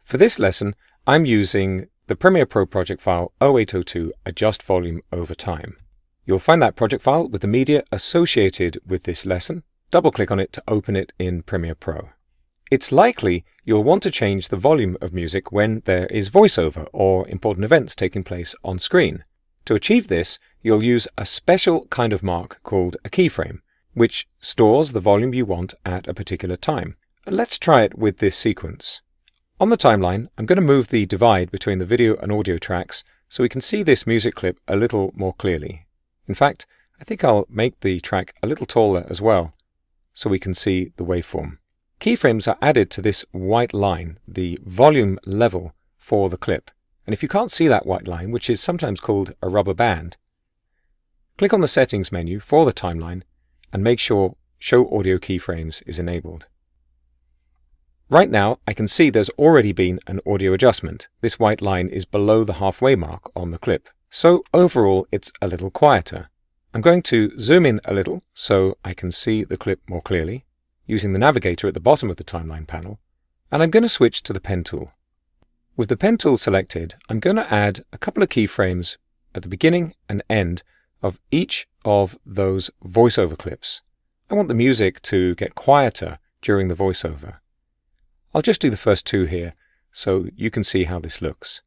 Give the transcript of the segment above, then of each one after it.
For this lesson, I'm using the Premiere Pro project file 0802 Adjust Volume Over Time. You'll find that project file with the media associated with this lesson. Double-click on it to open it in Premiere Pro. It's likely you'll want to change the volume of music when there is voiceover or important events taking place on screen. To achieve this, you'll use a special kind of mark called a keyframe, which stores the volume you want at a particular time. Let's try it with this sequence. On the timeline, I'm going to move the divide between the video and audio tracks so we can see this music clip a little more clearly. In fact, I think I'll make the track a little taller as well so we can see the waveform. Keyframes are added to this white line, the volume level for the clip. And if you can't see that white line, which is sometimes called a rubber band, click on the Settings menu for the timeline and make sure Show Audio Keyframes is enabled. Right now, I can see there's already been an audio adjustment. This white line is below the halfway mark on the clip. So overall, it's a little quieter. I'm going to zoom in a little so I can see the clip more clearly, using the navigator at the bottom of the timeline panel, and I'm going to switch to the pen tool. With the pen tool selected, I'm going to add a couple of keyframes at the beginning and end of each of those voiceover clips. I want the music to get quieter during the voiceover. I'll just do the first two here so you can see how this looks.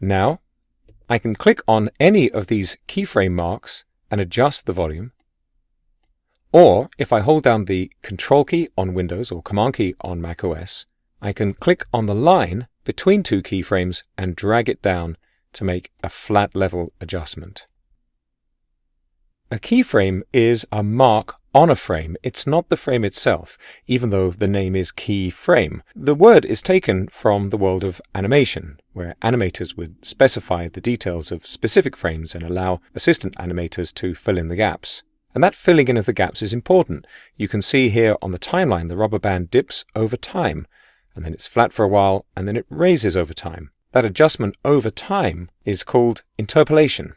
Now, I can click on any of these keyframe marks and adjust the volume. Or, if I hold down the Control key on Windows or Command key on macOS, I can click on the line between two keyframes and drag it down to make a flat level adjustment. A keyframe is a mark on a frame. It's not the frame itself, even though the name is keyframe. The word is taken from the world of animation, where animators would specify the details of specific frames and allow assistant animators to fill in the gaps. And that filling in of the gaps is important. You can see here on the timeline the rubber band dips over time, and then it's flat for a while, and then it raises over time. That adjustment over time is called interpolation,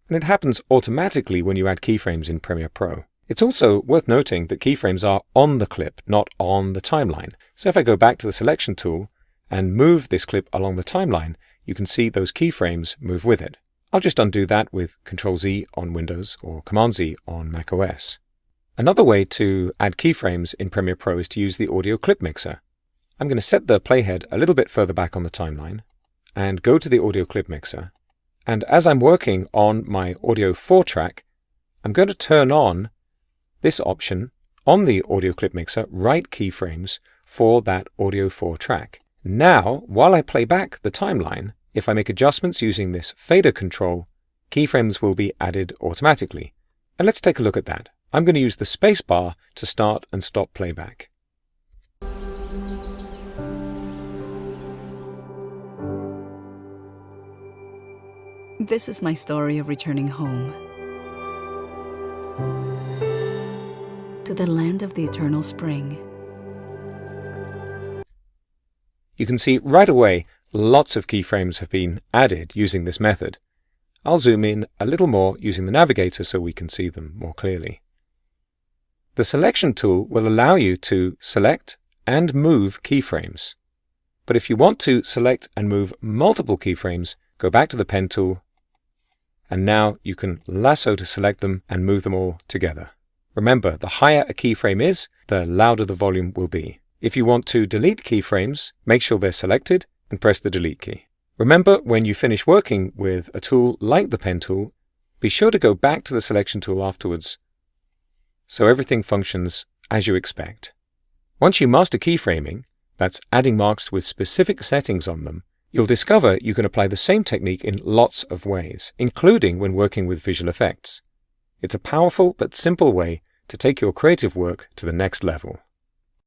and it happens automatically when you add keyframes in Premiere Pro. It's also worth noting that keyframes are on the clip, not on the timeline. So if I go back to the selection tool and move this clip along the timeline, you can see those keyframes move with it. I'll just undo that with Ctrl-Z on Windows or Command-Z on macOS. Another way to add keyframes in Premiere Pro is to use the audio clip mixer. I'm going to set the playhead a little bit further back on the timeline and go to the audio clip mixer. And as I'm working on my audio 4 track, I'm going to turn on this option on the audio clip mixer, write keyframes for that audio 4 track. Now, while I play back the timeline, if I make adjustments using this fader control, keyframes will be added automatically. And let's take a look at that. I'm going to use the space bar to start and stop playback. This is my story of returning home to the land of the eternal spring. You can see right away lots of keyframes have been added using this method. I'll zoom in a little more using the navigator so we can see them more clearly. The selection tool will allow you to select and move keyframes. But if you want to select and move multiple keyframes, go back to the pen tool, and now you can lasso to select them and move them all together. Remember, the higher a keyframe is, the louder the volume will be. If you want to delete keyframes, make sure they're selected and press the delete key. Remember, when you finish working with a tool like the pen tool, be sure to go back to the selection tool afterwards so everything functions as you expect. Once you master keyframing, that's adding marks with specific settings on them, you'll discover you can apply the same technique in lots of ways, including when working with visual effects. It's a powerful but simple way to take your creative work to the next level.